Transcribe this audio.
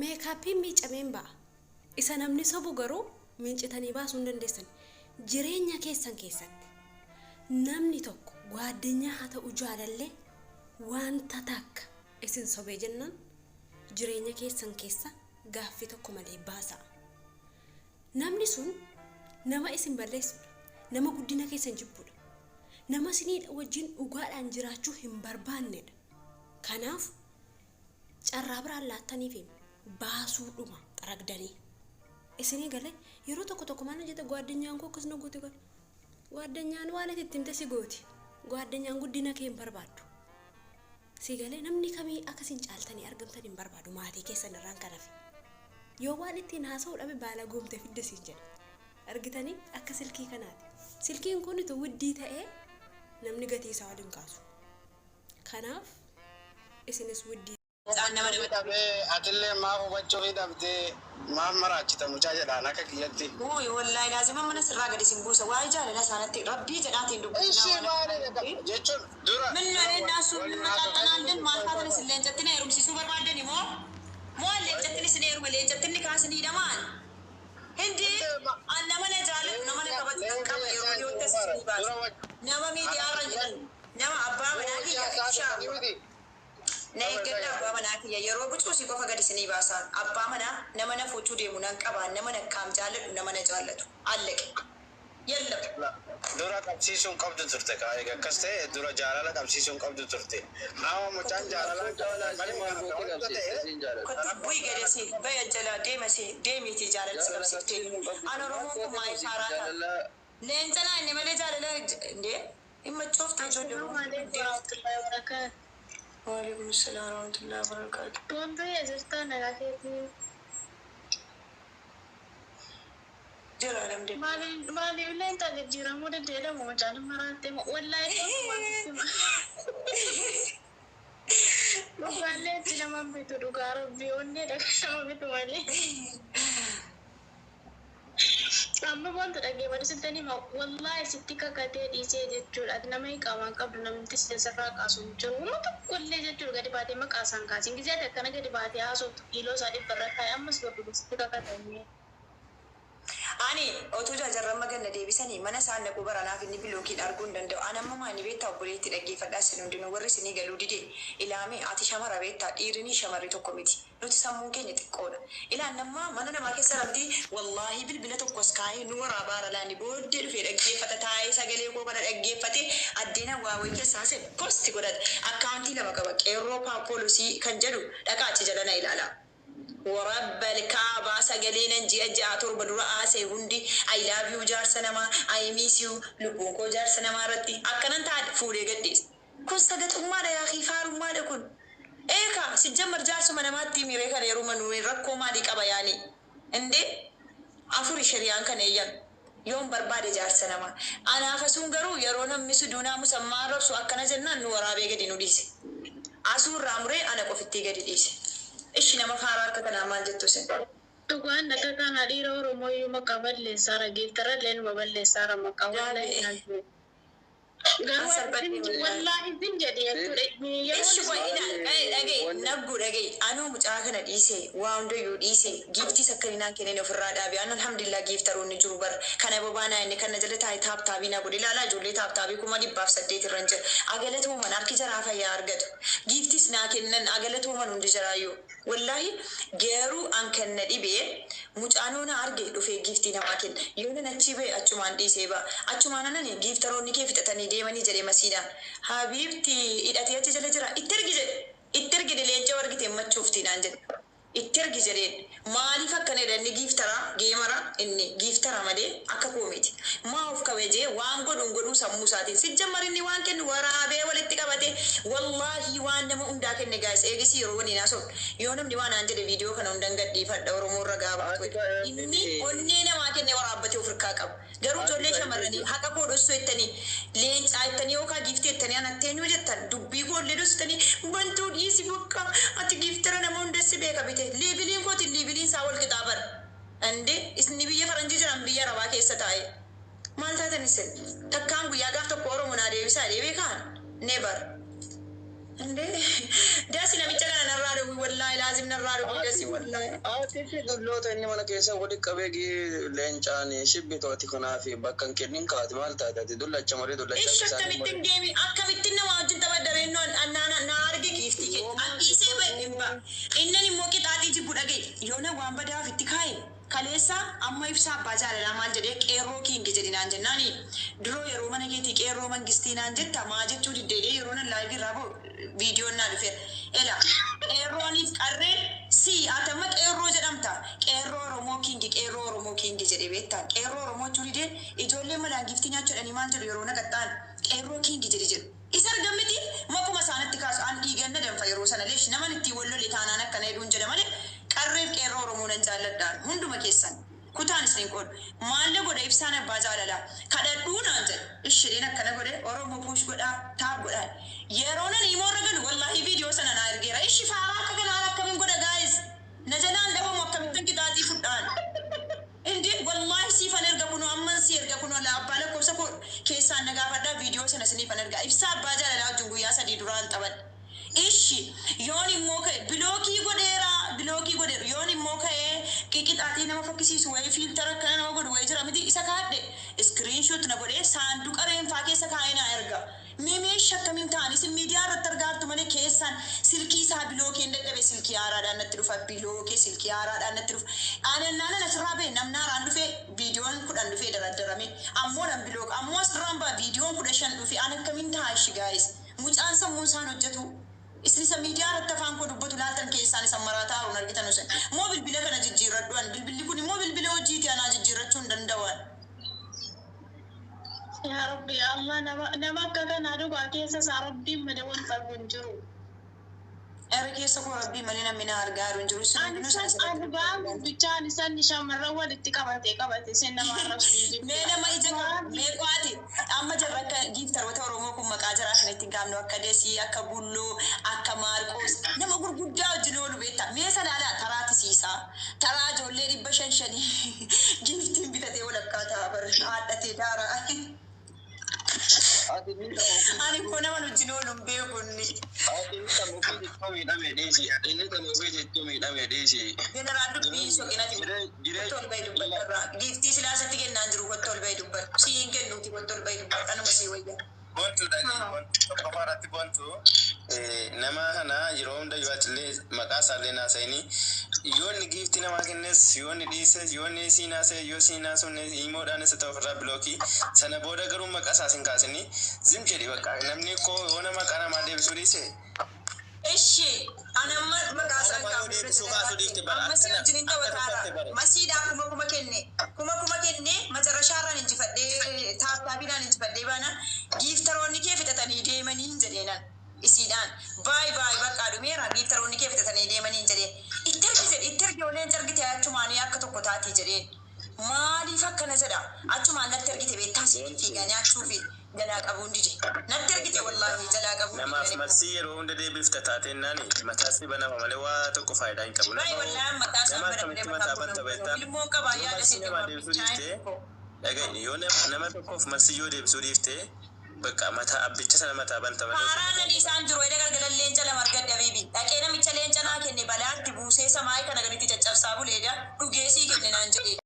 meekaappii miicameen ba'a. Isa namni sobu garuu mincitanii baasuu hin dandeessan. Jireenya keessatti namni tokko gwaaddanyaa haa ta'u jaalallee wanta takka isin sobee jennaan jireenya keessan keessa gaaffii tokko malee baasa. Namni sun nama isin balleessudha. Nama guddina keessan jibbudha. Nama isiniidha wajjin dhugaadhaan jiraachuu hin barbaannedha. Kanaaf carraa biraan laattaniif baasuudhuma xaragdanii. Isinii galee yeroo tokko maal jette gwaadanyaan koo akkas na goote godha. Gwaadanyaan waan itti himte si gooti. Gwaadanyaan guddina kee hin barbaaddu. Si galee namni kamii akkasiin caaltanii argamtan hin barbaadu maatii keessan irraan kanaaf. Yoo waan ittiin haasa'u dhabe baala goomte fidde siin jedha. Argitanii akka silkii kanaati. Silkiin kun itu widdii ta'ee namni gatii isaa waliin kaasu. Kanaaf isinis widdii Atille maa hubachuu fi dhabdee maa maraachita mucaa jedhaan akka kiyyatti. Uy wallahi laazima mana sirraa gadi sin buusa waa'ee jaalala isaanitti rabbii jedhaatiin dubbatu. Ishee maali jechuun dura. Minna ennaa sun maxxanaan maal faatan isin leencattina heerumsiisuu barbaadani moo leencattin isin heeruma leencattinni kaasiniidha maal? Hindi nama na jaalatu nama na kabatu qaba yeroo dhiyootti asii baasa. Nama miidiyaarra jedhan nama abbaa manaa kiyya ishaa. Neeggada abbaa manaa kiyya yeroo bucuusi qofa gadi isinii baasan abbaa manaa nama na fuuchuu deemu nan qabaan nama na kaam jaalladhu nama na jaallatu allaqe yalla dura qabsiisuun qabdu turte egaa akkas ta'e dura jaalala qabsiisuun qabdu turte nama mucaan jaalala bu'ii gadesi baya jala deemiti jaalala si qabsiiftee an oromoon kun maayii faaraa ta'a leencanaa inni malee jaalala indee dhimma cooftaa ijoollee وعليكم السلام ورحمة الله وبركاته. كنت يا زرتنا لكن جرى لم دي. مالي ولا أنت جرى مودة جرى مو جانا مراتي ولا ولا جرى ما بيتو كارو بيوني ركشة بيتو مالي. Amma wanta dhagee barsiisanii wallahi sitti kakatee dhiisee jechuudha. Ati nama hin qaban qabdu namni sirraa kaasu hin jiru. Uma tokkollee jechuudha gadi baatee maqaa isaan kaasin. Gisee akkana gadi baatee haasoftu kiiloo isaa dhibba irra taa'e ammas godhu sitti kakatanii. Ani otuu jajarramma ganna deebisanii mana isaan naquu baranaaf inni bilookiin arguu hin danda'u. Ani amma maani beektaa obboleetti dhaggeeffadhaa isin hundinuu warri isinii galuu didee ilaame ati shamara beektaa dhiirinii shamarri tokko miti. Nuti sammuun keenya xiqqoodha. Ilaan nammaa mana namaa keessa rabdii wallaahi bilbila tokkos kaayee nu waraabaa ralaani booddee dhufee dhaggeeffata taa'ee sagalee koo kana dhaggeeffate addeena waawee keessaa se posti godhata. Akkaawuntii lama qaba qeerroo paappoolisii kan jedhu dhaqaachi jalana ilaala. ورب الكعبة سجلين جي أتور بدر آسي هندي I love you جار سنما I miss you لبونكو جار سنما ردي أكنن تعد فوري قديس كن صدت أمّا يا أخي فار أمّا كن إيكا سجمر جار سمنا ما تيمي ريكا يروما نوين ركو ما ديك أبياني إندي أفوري شريان كان إيان يوم برباد جار سنما أنا فسون قرو يرونا مسدونا مسمى ربسو أكنا جنان نورا بيجا دينو ديسي أسور رامري أنا كفتي قدي ديسي إيش نما خارج كتنا ما جت توسين. تقول نك كان هذه رو موي مقابل لسارة جيل ترى لين مقابل لسارة مقابل لين. والله إذن جدي إيش هو إنا أجي نقول أجي أنا متأخر نديسه واندو يوديسه جيفتي سكرنا كنين في الرادة أبي أنا الحمد لله جيفتروني جروبر كان بابانا إني كان نزلت هاي تاب تابي نقولي لا جولي تاب تابي كم دي باف سديت الرنج أقلته من أركي جرافة يا أرجع جيفتي سناكنن أقلته من عند جرايو والله جيرو أنكن نديبه متأنونا أرجع في جيفتي نماكن يونا نتشيبه أتشمان ديسه با أتشمان أنا نه جيفتروني كيف تتني deemanii jedhee masiidhaan habiibti hidhatee achi jala jira itti ergi leenca wargite machuufti naan jedhe itti ergi jedheen maaliif akkana jedha inni geemara inni giiftara malee akka koomiti maa of kabajee waan godhuu sammuu isaatiin sijjammar inni waan kennu waraabee walitti qabate wallaahi waan nama hundaa kenne gaas eegisi yeroo waliin haasofnu yoo namni waan aan jedhe viidiyoo kana hundan gadhiifadha oromoo irra gaabaa inni onnee namaa kenne waraabbatee of hirkaa qaba. Garuu ijoollee shamarranii haqa koo dhossoo jettanii leencaa jettanii yookaan giiftii jettanii anatti eenyu jettan dubbii koollee dhossitanii bantuu dhiisi bakka ati giiftara nama hundassi beeka bite liibiliin kooti liibiliin isaa wal qixaa bara ande isni biyya faranjii jiran biyya arabaa keessa taa'e maal taatan isin takkaan guyyaa gaaf tokko oromoo naa deebisaa deebee kaan neebar داسي نمشي أنا نرادو والله لازم نرادو داسي والله. تيجي دلوت إني ما نكيسه ودي كبيجي لينشاني شبي توتي كنافي بكن كنين كات مالتا تدي دولا چمري دولا إيش شفت متين جيمي أكمل واجد تبى درينو أنا نارجي كيف تيجي أنتي بقى إنني موكي تاتي جبود أجي يونا وام بدا في تكاي كاليسا أما يفسا بازار لامال جدي كيرو كينج جدي نانجناني درو يرومنا كي كيرو من جستي نانجت تماجة تودي ديدي يرونا لايف رابو فيديو نالفير إلا كيروني فكرر سي أتمت كيرو جدامتا كيرو رومو كينج جدي بيتا كيرو رومو تودي دي إجولي ملا جفتي ناتشر أنيمان جدي يرونا كتان كيرو كينج جدي جدي إسر جمتي ما كم سانة تكاس عن إيجان ندم فيروسنا ليش نمن تيولو لتانا كنا يدون جدا مالك قرب كيرو رومون انجال دار هندو مكيسن كتان سنقول ما له قد إبسانة بازار لا كذا دون أنجل الشرينا كنا قد أروم بوش قد تاب قد يرونا نيمور رجل والله فيديو سنة نارجيرا إيش فعلا كنا على كم قد جايز نجلان ده ما كم تنكي داتي فدان إندي والله سيف نرجع كنو أمن سيرجع كنو لا أبالك كوسا كو كيسان نجا فيديو سنة سنيف نرجع إبسا بازار لا جنگو يا سدي دوران تبان إيشي يوني موكا بلوكي قدر يوني موكا كيكت آتينا ما فكسي سوي فيلتر كنا ما قد ويجرا مدي إسا كاد سكرين شوت نقول ساندوك أرين فاكي سكاينا إرجع ميمي شك من تاني سل ميديا رترجع تمني كيسان سلكي سا بلوكي إندك بسلكي آرا أنا تروف بلوكي سلكي آرا أنا تروف أنا نسرابه نمنا رانو في فيديوان كود أنو في درامي أمور أم بلوك أمور سرامبا فيديوان كودشان في أنا كمين تايش guys مش أنسى موسى نجتو إسري سميديا رتفان كود بطل لاتن كيسان سمراتا ونرجع نوسن مو بالبلا كنا جيرة دوان بالبلي كوني مو بالبلا وجيتي أنا جيرة شون دوان يا ربي الله نما كذا نادو باكيسة ساربي مدون فبنجرو أرجع سكوا ربي ملينا من أرجع رنجروس أنا بعمل بيجان سن نشام مرة ولا تكابتي سن ما رسول مينا ما إجا ميقاتي أما جرك جيفتر وتورومكم مكاجر عشان تيجامنو أكاديسي أكابولو أكاماركوس نما قول جاو جنول بيتا ميسا لا ترى تسيسا ترى جولي ربشن شني جيفتين بيتا ولا كاتا بر عادتي دارا أنا كنا من جنول بيكوني General Biso kinati tol bay dubbat ra gifti sila sa tigin nanjuru ko tol bay dubbat singken nuti ko tol bay dubbat ano masiwaya bontu dagi bontu kafarati bontu nama hana yirom da yuatile makasa lena saini yoni gifti nama kennes yoni dises yoni sina se yo sina sunne imo dane se tawra bloki sana boda garum makasa sin kasini zimjeli baka namni ko wona makana ma de suri se eshi ana makasa ka masih jininta watara masih da kuma kenne matara shara ninji fadde tabina ninji fadde bana giftaroni ke fitatani de mani hinjelenan isidan bye baka dumera giftaroni ke fitatani de mani hinjele ittergi olen targite achumani akkatokko taati jere mali fakkana jada achuma nattergite betasi tigani achufi jala qabundije nattergite wallahi jala qabundije namas masiro unde de biftatate nani matasi bana male wa to ko fayda in kabuna ay wallahi matasa bana mata banta beta ilmo qaba ya da sinde daga yone nama to ko masiyo de surifte baka mata abbicha sana mata banta bana farana di sanjuro ida galgalan lenca la margadda bibi daqena micha lenca na kenne balatti buse samai kana gaditi caccabsa buleda dugesi kenne nan jede